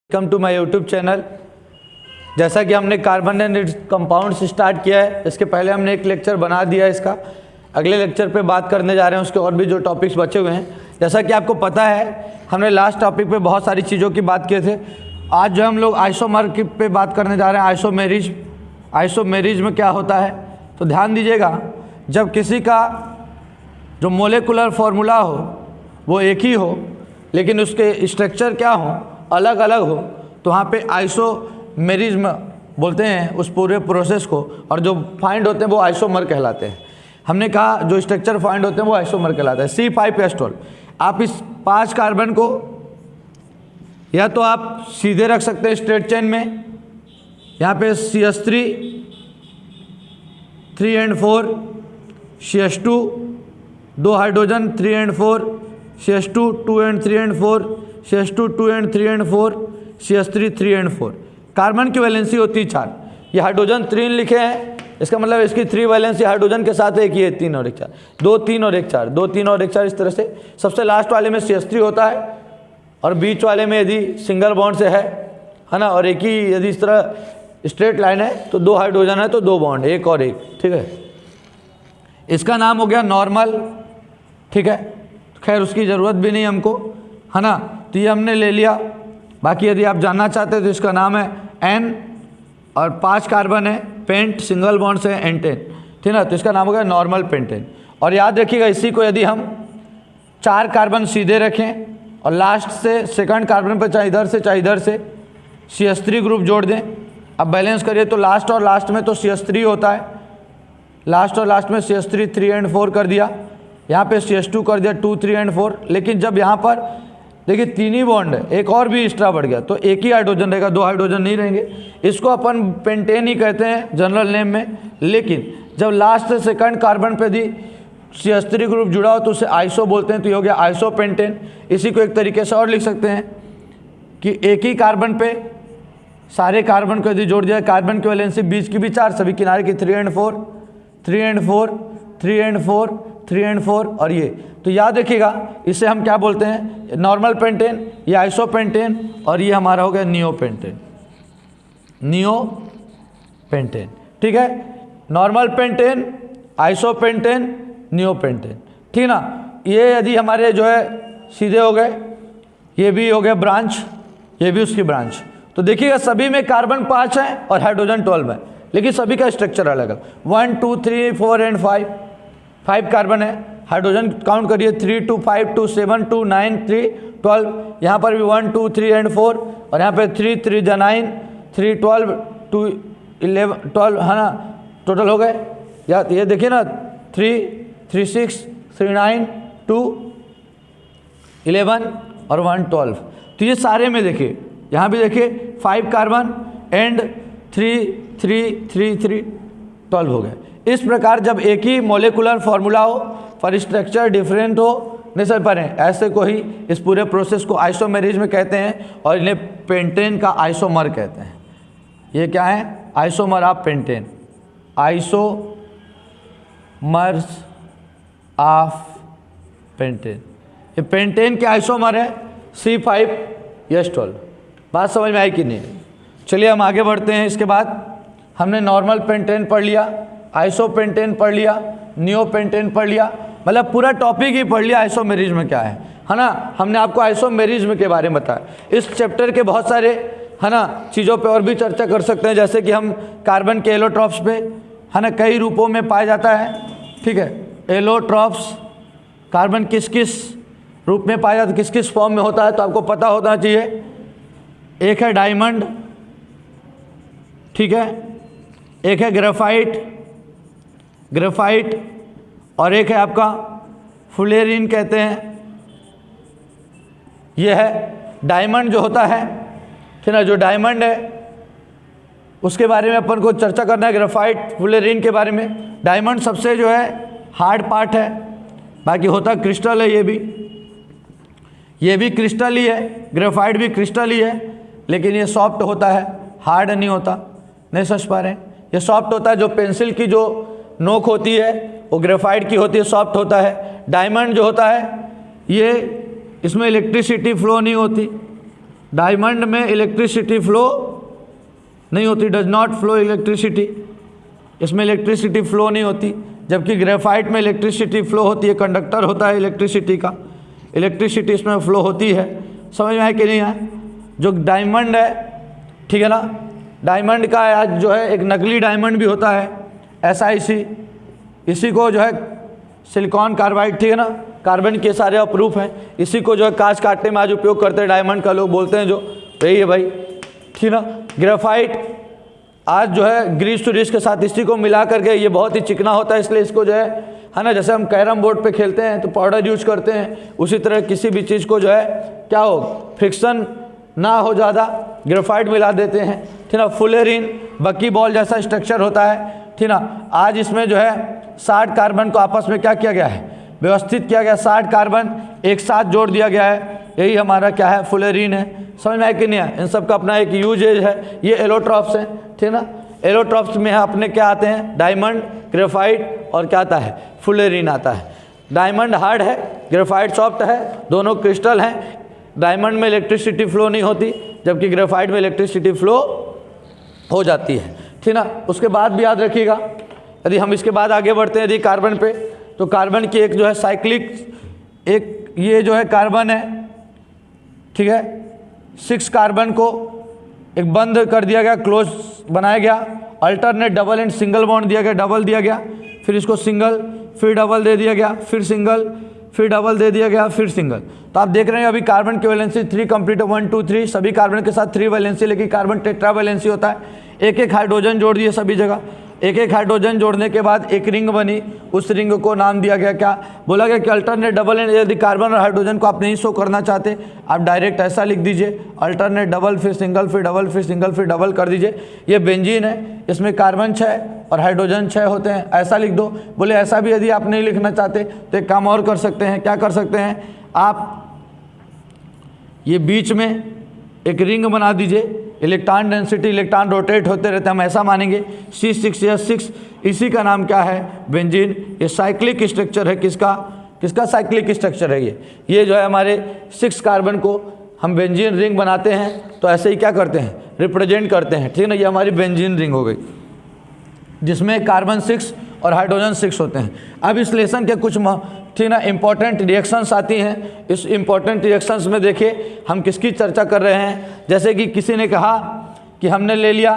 Welcome to my YouTube channel. जैसा कि हमने carbon and its compounds start किया है, इसके पहले हमने एक लेक्चर बना दिया है। इसका अगले लेक्चर पे बात करने जा रहे हैं, उसके और भी जो टॉपिक्स बचे हुए हैं। जैसा कि आपको पता है, हमने लास्ट टॉपिक पे बहुत सारी चीज़ों की बात किए थे। आज जो हम लोग आइसोमर की पे बात करने जा रहे हैं, आइसोमेरिज्म में क्या होता है। तो ध्यान दीजिएगा, जब किसी का जो मोलेकुलर फॉर्मूला हो वो एक ही हो लेकिन उसके स्ट्रक्चर क्या हो, अलग अलग हो, तो वहाँ पे आइसोमेरिज्म बोलते हैं उस पूरे प्रोसेस को। और जो फाइंड होते हैं वो आइसोमर कहलाते हैं। हमने कहा जो स्ट्रक्चर फाइंड होते हैं वो आइसोमर कहलाता है। C5H12, आप इस 5 कार्बन को या तो आप सीधे रख सकते हैं स्ट्रेट चेन में, यहाँ पे CH3 3 and 4, CH2 2 hydrogen 3 and 4, CH2 2 and 3 and 4, CH2 2 and 3 and 4, CH3 3 and 4। Carbon की वैलेंसी होती है 4। ये हाइड्रोजन 3 लिखे हैं, इसका मतलब इसकी 3 वैलेंसी हाइड्रोजन के साथ एक ही है, 3 और 1 4, 2 3 और 1 4, 2 3 और 1 4। इस तरह से सबसे लास्ट वाले में CH3 होता है, और बीच वाले में यदि सिंगल बॉन्ड से है ना, और एक ही यदि इस तरह स्ट्रेट लाइन है तो 2 हाइड्रोजन है तो 2 बॉन्ड, एक और एक, ठीक है। इसका नाम हो गया नॉर्मल, ठीक है। खैर उसकी ज़रूरत भी नहीं हमको, है ना, तो ये हमने ले लिया। बाकी यदि आप जानना चाहते हैं तो इसका नाम है N, और 5 कार्बन है, पेंट सिंगल बॉन्ड से एंटेन, ठीक है ना, तो इसका नाम हो गया नॉर्मल पेंटेन। और याद रखिएगा, इसी को यदि हम 4 कार्बन सीधे रखें और लास्ट से सेकंड कार्बन पर चाहे इधर से चाहे इधर से CH3 ग्रुप जोड़ दें, अब बैलेंस करिए तो लास्ट और लास्ट में तो CH3 होता है, लास्ट और लास्ट में CH3 3 and 4 कर दिया, यहाँ पे CH2 कर दिया 2 3 and 4। लेकिन जब यहाँ पर देखिए 3 ही बॉन्ड है, एक और भी एक्स्ट्रा बढ़ गया तो एक ही हाइड्रोजन रहेगा, 2 हाइड्रोजन नहीं रहेंगे। इसको अपन पेंटेन ही कहते हैं जनरल नेम में। लेकिन जब लास्ट से सेकंड कार्बन पे भी CH3 ग्रुप जुड़ा हो तो उसे आइसो बोलते हैं, तो ये हो गया आइसोपेंटेन। इसी को एक तरीके से और लिख सकते हैं कि एक ही कार्बन पे सारे कार्बन को यदि जोड़ दिया, कार्बन की वैलेंसी बीच की भी 4, सभी किनारे की 3 and 4, 3 and 4, 3 and 4, 3 and 4, और ये तो याद रखिएगा, इसे हम क्या बोलते हैं, नॉर्मल पेंटेन, ये आइसोपेंटेन, और ये हमारा हो गया नियोपेंटेन, नियोपेंटेन, ठीक है। नॉर्मल पेंटेन, आइसोपेंटेन, नियोपेंटेन, ठीक ना। ये यदि हमारे जो है सीधे हो गए, ये भी हो गया ब्रांच, ये भी उसकी ब्रांच। तो देखिएगा सभी में कार्बन 5 है और हाइड्रोजन 12 है, लेकिन सभी का स्ट्रक्चर अलग है। 1 2 3 4 and 5 कार्बन है, हाइड्रोजन काउंट करिए 3 2 5 2 7 2 9 3 12। यहाँ पर भी 1 2 3 and 4, और यहाँ पे 3 3 9 3 12 2 11 12, है ना, टोटल हो गए। या ये देखिए ना, 3 3 6 3 9 2 11 और 1 12। तो ये सारे में देखिए, यहाँ भी देखिए 5 कार्बन एंड 3 3 3 3 12 हो गए। इस प्रकार जब एक ही मोलेकुलर फॉर्मूला हो पर स्ट्रक्चर डिफरेंट हो, नहीं समझ पा रहे हैं, ऐसे को ही इस पूरे प्रोसेस को आइसोमेरिज्म कहते हैं, और इन्हें पेंटेन का आइसोमर कहते हैं। ये क्या है, isomer of pentane, isomers of pentane. ये पेंटेन के आइसोमर है C5H12। बात समझ में आई कि नहीं? चलिए हम आगे बढ़ते हैं। इसके बाद हमने नॉर्मल पेंटेन पढ़ लिया, आइसोपेंटेन पढ़ लिया, नियोपेंटेन पढ़ लिया, मतलब पूरा टॉपिक ही पढ़ लिया आइसोमेरिज्म क्या है ना। हमने आपको आइसोमेरिज्म के बारे में बताया। इस चैप्टर के बहुत सारे, है ना, चीज़ों पे और भी चर्चा कर सकते हैं, जैसे कि हम कार्बन के एलोट्रॉप्स पे, है ना, कई रूपों में पाया जाता है, ठीक है। एलोट्रॉप्स कार्बन किस किस रूप में पाया जाता है, किस किस फॉर्म में होता है, तो आपको पता होना चाहिए। एक है डायमंड, ठीक है, एक है ग्रेफाइट, और एक है आपका फुलेरिन कहते हैं। ये है डायमंड जो होता है, ठीक है, जो डायमंड है उसके बारे में अपन को चर्चा करना है, ग्रेफाइट फुलेरिन के बारे में। डायमंड सबसे जो है हार्ड पार्ट है, बाकी होता क्रिस्टल है, ये भी क्रिस्टल ही है, ग्रेफाइट भी क्रिस्टल ही है, लेकिन ये सॉफ्ट होता है, हार्ड नहीं होता। नहीं समझ पा रहे हैं? ये सॉफ्ट होता है, जो पेंसिल की जो नोक होती है वो ग्रेफाइट की होती है, सॉफ्ट होता है। डायमंड जो होता है ये इसमें इलेक्ट्रिसिटी फ्लो नहीं होती, डायमंड में इलेक्ट्रिसिटी फ्लो नहीं होती, डज नॉट फ्लो इलेक्ट्रिसिटी, इसमें इलेक्ट्रिसिटी फ्लो नहीं होती, जबकि ग्रेफाइट में इलेक्ट्रिसिटी फ्लो होती है, कंडक्टर होता है इलेक्ट्रिसिटी का, इलेक्ट्रिसिटी इसमें फ्लो होती है। समझ में आए कि नहीं आए? जो डायमंड है, ठीक है ना, डायमंड का आज जो है एक नकली डायमंड भी होता है SiC, इसी को जो है सिलिकॉन कार्बाइड, ठीक है ना, कार्बन के सारे अप्रूफ हैं, इसी को जो है कांच काटने में आज उपयोग करते हैं, डायमंड का लोग बोलते हैं जो, यही है भाई, ठीक ना। ग्रेफाइट आज जो है ग्रीस टू रिस के साथ इसी को मिला करके, ये बहुत ही चिकना होता है, इसलिए इसको जो है ना, जैसे हम कैरम बोर्ड पे खेलते हैं तो पाउडर यूज करते हैं, उसी तरह किसी भी चीज़ को जो है क्या हो, फ्रिक्शन ना हो ज़्यादा, ग्रेफाइट मिला देते हैं, ठीक ना। फुलेरिन बकी बॉल जैसा स्ट्रक्चर होता है, ठीक ना। आज इसमें जो है 60 कार्बन को आपस में क्या किया गया है, व्यवस्थित किया गया, 60 कार्बन एक साथ जोड़ दिया गया है, यही हमारा क्या है, फुलेरिन है। समझ में आया कि नहीं है? इन सब का अपना एक यूजेज है। ये एलोट्रॉप्स हैं, ठीक ना। एलोट्रॉप्स में अपने क्या आते हैं, डायमंड, ग्रेफाइट और क्या आता है, फुलेरिन आता है। डायमंड हार्ड है, ग्रेफाइट सॉफ्ट है, दोनों क्रिस्टल हैं। डायमंड में इलेक्ट्रिसिटी फ्लो नहीं होती, जबकि ग्रेफाइट में इलेक्ट्रिसिटी फ्लो हो जाती है, ठीक ना। उसके बाद भी याद रखिएगा, यदि हम इसके बाद आगे बढ़ते हैं यदि कार्बन पे, तो कार्बन की एक जो है साइक्लिक, एक ये जो है कार्बन है, ठीक है, 6 कार्बन को एक बंद कर दिया गया, क्लोज बनाया गया, alternate double and single bond दिया गया, डबल दिया गया, फिर इसको सिंगल, फिर डबल दे दिया गया, फिर सिंगल, फिर डबल दे दिया गया, फिर सिंगल। तो आप देख रहे हैं अभी कार्बन की वैलेंसी 3 कंप्लीट है, 1 2 3 सभी कार्बन के साथ 3 वैलेंसी, लेकिन कार्बन टेट्रा वैलेंसी होता है, एक एक हाइड्रोजन जोड़ दिए सभी जगह, एक एक हाइड्रोजन जोड़ने के बाद एक रिंग बनी, उस रिंग को नाम दिया गया क्या, बोला गया कि अल्टरनेट डबल एंड। यदि कार्बन और हाइड्रोजन को आप नहीं शो करना चाहते, आप डायरेक्ट ऐसा लिख दीजिए, अल्टरनेट डबल फिर सिंगल फिर डबल फिर सिंगल फिर डबल कर दीजिए। ये बेंजीन है, इसमें कार्बन 6 और हाइड्रोजन 6 होते हैं, ऐसा लिख दो। बोले ऐसा भी यदि आप नहीं लिखना चाहते तो एक काम और कर सकते हैं, क्या कर सकते हैं आप, ये बीच में एक रिंग बना दीजिए, इलेक्ट्रॉन डेंसिटी, इलेक्ट्रॉन रोटेट होते रहते हैं, हम ऐसा मानेंगे C6H6, इसी का नाम क्या है, बेंजीन। ये साइक्लिक स्ट्रक्चर है, किसका साइक्लिक स्ट्रक्चर है ये जो है हमारे 6 कार्बन को हम बेंजीन रिंग बनाते हैं, तो ऐसे ही क्या करते हैं, रिप्रेजेंट करते हैं, ठीक है ना। ये हमारी बेंजीन रिंग हो गई, जिसमें कार्बन 6 और हाइड्रोजन 6 होते हैं। अब इस लेसन के कुछ ठीक ना इंपॉर्टेंट रिएक्शंस आती हैं। इस इंपॉर्टेंट रिएक्शंस में देखिए हम किसकी चर्चा कर रहे हैं, जैसे कि किसी ने कहा कि हमने ले लिया,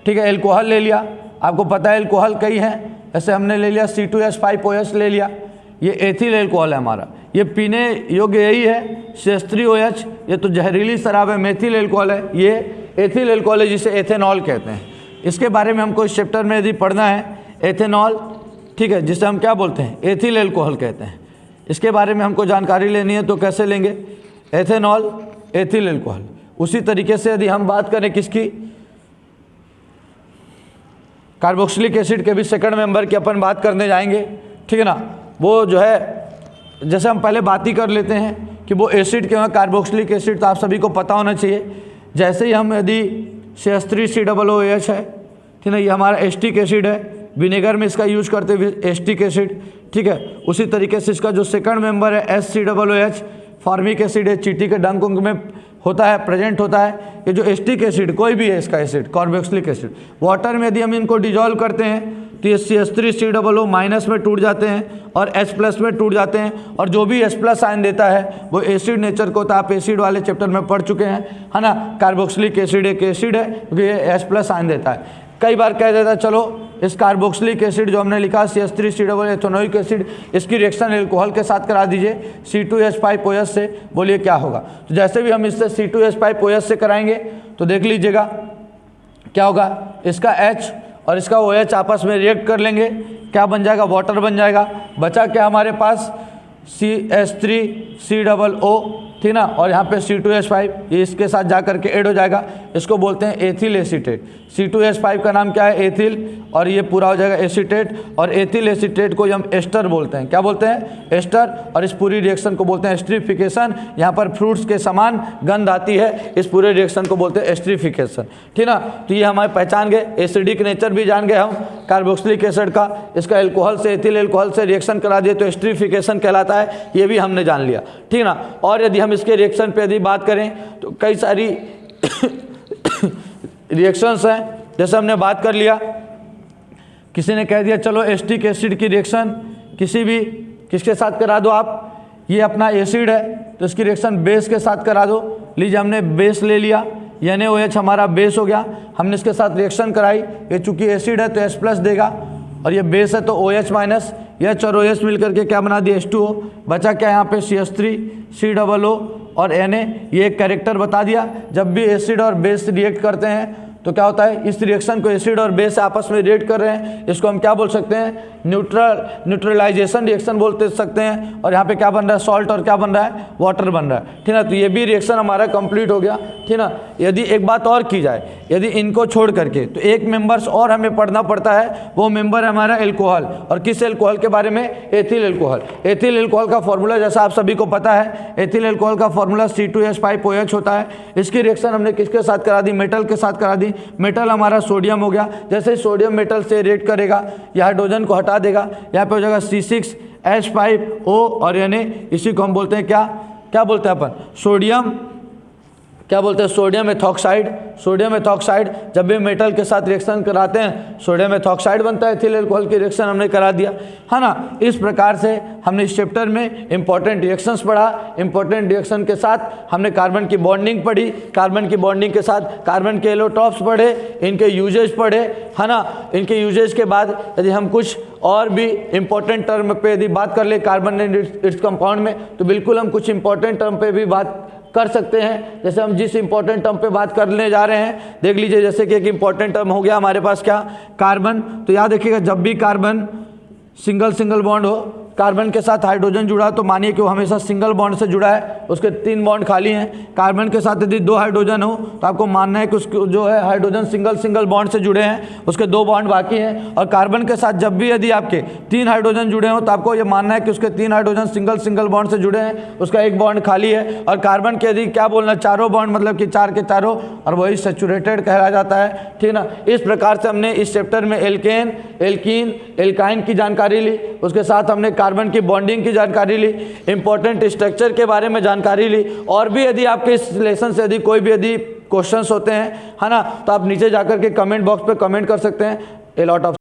ठीक है, एल्कोहल ले लिया, आपको पता है एल्कोहल कई हैं, ऐसे हमने ले लिया C2H5OH ले लिया, ये एथिल एल्कोहल है हमारा, ये पीने योग्य यही है। CH3OH ये तो जहरीली शराब है, मेथिल एल्कोहल है, ये एथिल एल्कोहल है जिसे एथेनॉल कहते हैं। इसके बारे में हमको इस चैप्टर में यदि पढ़ना है, एथेनॉल, ठीक है, जिसे हम क्या बोलते हैं, एथिल एल्कोहल कहते हैं, इसके बारे में हमको जानकारी लेनी है तो कैसे लेंगे, एथेनॉल, एथिल एल्कोहल। उसी तरीके से यदि हम बात करें किसकी, कार्बोक्सिलिक एसिड के भी सेकंड मेंबर की अपन बात करने जाएंगे, ठीक है ना। वो जो है जैसे हम पहले बात ही कर लेते हैं कि वो एसिड क्यों है, कार्बोक्सिलिक एसिड तो आप सभी को पता होना चाहिए। जैसे ही हम यदि CH3COOH है, ठीक है, ये हमारा एस्टिक एसिड है, विनेगर में इसका यूज करते हुए एस्टिक एसिड, ठीक है। उसी तरीके से इसका जो सेकंड मेंबर है SCOOH, फॉर्मिक एसिड है, चींटी के डंक उंक में होता है, प्रेजेंट होता है। ये जो एस्टिक एसिड कोई भी है इसका एसिड, कार्बोक्सिलिक एसिड, वाटर में यदि हम इनको डिजॉल्व करते हैं तो ये CH3COO माइनस में टूट जाते हैं और H प्लस में टूट जाते हैं, और जो भी H प्लस आयन देता है वो एसिड नेचर को, तो आप एसिड वाले चैप्टर में पढ़ चुके हैं, है ना। कार्बोक्सिलिक एसिड एक एसिड है क्योंकि ये H प्लस आयन देता है। कई बार कह देता है चलो इस कार्बोक्सिलिक एसिड जो हमने लिखा CH3COO एथेनोइक एसिड, इसकी रिएक्शन एल्कोहल के साथ करा दीजिए C2H5OH से, बोलिए क्या होगा। तो जैसे भी हम इससे C2H5OH से कराएंगे तो देख लीजिएगा क्या होगा, इसका H और इसका OH आपस में रिएक्ट कर लेंगे, क्या बन जाएगा, वाटर बन जाएगा। बचा क्या हमारे पास, CH3COO, ठीक ना, और यहाँ पे C2H5, ये इसके साथ जा करके ऐड हो जाएगा, इसको बोलते हैं एथिल एसीटेट। C2H5 का नाम क्या है, एथिल, और ये पूरा हो जाएगा एसीटेट, और एथिल एसीटेट को हम एस्टर बोलते हैं, क्या बोलते हैं, एस्टर। और इस पूरी रिएक्शन को बोलते हैं एस्ट्रीफिकेशन। यहाँ पर फ्रूट्स के समान गंध आती है, इस पूरे रिएक्शन को बोलते हैं एस्ट्रीफिकेशन, ठीक ना। तो ये हमारे पहचान गए, एसिडिक नेचर भी जान गए हम कार्बोक्सिलिक एसिड का, इसका एल्कोहल से, एथिल एल्कोहल से रिएक्शन करा दिए तो एस्ट्रीफिकेशन कहलाता है, ये भी हमने जान लिया, ठीक ना। और यदि हम हम इसके रिएक्शन पे यदि बात करें तो कई सारी रिएक्शंस हैं। जैसे हमने बात कर लिया, किसी ने कह दिया चलो एसिटिक एसिड की रिएक्शन किसी भी किसके साथ करा दो आप, ये अपना एसिड है तो इसकी रिएक्शन बेस के साथ करा दो। लीजिए हमने बेस ले लिया, NaOH हमारा बेस हो गया, हमने इसके साथ रिएक्शन कराई, ये चूंकि एसिड है तो H+ देगा और ये बेस है तो OH- H और OH मिलकर के क्या बना दिया H2O। बचा क्या यहाँ पे CH3 COO और Na, ये एक कैरेक्टर बता दिया। जब भी एसिड और बेस रिएक्ट करते हैं तो क्या होता है, इस रिएक्शन को एसिड और बेस आपस में रिएक्ट कर रहे हैं, इसको हम क्या बोल सकते हैं, न्यूट्रलाइजेशन रिएक्शन बोलते सकते हैं। और यहाँ पे क्या बन रहा है, सॉल्ट और क्या बन रहा है, वाटर बन रहा है, ठीक ना। तो ये भी रिएक्शन हमारा कंप्लीट हो गया, ठीक ना। यदि एक बात और की जाए, यदि इनको छोड़ करके तो एक मेंबर्स और हमें पढ़ना पड़ता है, वो मेंबर है हमारा एल्कोहल। और किस एल्कोहल के बारे में, एथिल एल्कोहल। एथिल एल्कोहल का फॉर्मूला जैसा आप सभी को पता है, एथिल एल्कोहल का फॉर्मूला C2H5OH होता है। इसकी रिएक्शन हमने किसके साथ करा दी, मेटल के साथ करा दी। मेटल हमारा सोडियम हो गया, जैसे सोडियम मेटल से रिएक्ट करेगा, यह हाइड्रोजन को हटा देगा, यहाँ पे हो जाएगा C6H5O और Na, इसी को हम बोलते हैं क्या बोलते हैं अपन, सोडियम, क्या बोलते हैं, सोडियम एथॉक्साइड। सोडियम एथॉक्साइड जब भी मेटल के साथ रिएक्शन कराते हैं सोडियम एथॉक्साइड बनता है, एथिल अल्कोहल की रिएक्शन हमने करा दिया, है ना। इस प्रकार से हमने इस चैप्टर में इंपॉर्टेंट रिएक्शंस पढ़ा। इंपॉर्टेंट रिएक्शन के साथ हमने कार्बन की बॉन्डिंग पढ़ी, कार्बन की बॉन्डिंग के साथ कार्बन के एलोटॉप्स पढ़े, इनके यूजेज पढ़े, है ना। इनके यूजेज के बाद यदि हम कुछ और भी इंपॉर्टेंट टर्म पे यदि बात कर ले कार्बन एंड इट्स कंपाउंड में, तो बिल्कुल हम कुछ इंपॉर्टेंट टर्म पे भी बात कर सकते हैं। जैसे हम जिस इंपॉर्टेंट टर्म पे बात करने जा रहे हैं, देख लीजिए, जैसे कि एक इंपॉर्टेंट टर्म हो गया हमारे पास क्या, कार्बन। तो याद रखिएगा, जब भी कार्बन सिंगल बॉन्ड हो, कार्बन के साथ हाइड्रोजन जुड़ा तो मानिए कि वो हमेशा सिंगल बॉन्ड से जुड़ा है, उसके 3 बॉन्ड खाली हैं। कार्बन के साथ यदि 2 हाइड्रोजन हो तो आपको मानना है कि उसके जो है हाइड्रोजन सिंगल बॉन्ड से जुड़े हैं, उसके 2 बॉन्ड बाकी हैं। और कार्बन के साथ जब भी यदि आपके 3 हाइड्रोजन जुड़े हो तो आपको ये मानना है कि उसके 3 हाइड्रोजन सिंगल बॉन्ड से जुड़े हैं, उसका 1 बॉन्ड खाली है। और कार्बन के यदि क्या बोलना, चारों बॉन्ड मतलब कि 4 के चारों, और वही सैचुरेटेड कहला जाता है, ठीक ना। इस प्रकार से हमने इस चैप्टर में एल्केन, एल्कीन, एल्काइन की जानकारी ली, उसके साथ हमने कार्बन की बॉन्डिंग की जानकारी ली, इंपॉर्टेंट स्ट्रक्चर के बारे में जानकारी ली। और भी यदि आपके इस लेसन से यदि कोई भी यदि क्वेश्चंस होते हैं, है ना, तो आप नीचे जाकर के कमेंट बॉक्स पे कमेंट कर सकते हैं। A lot of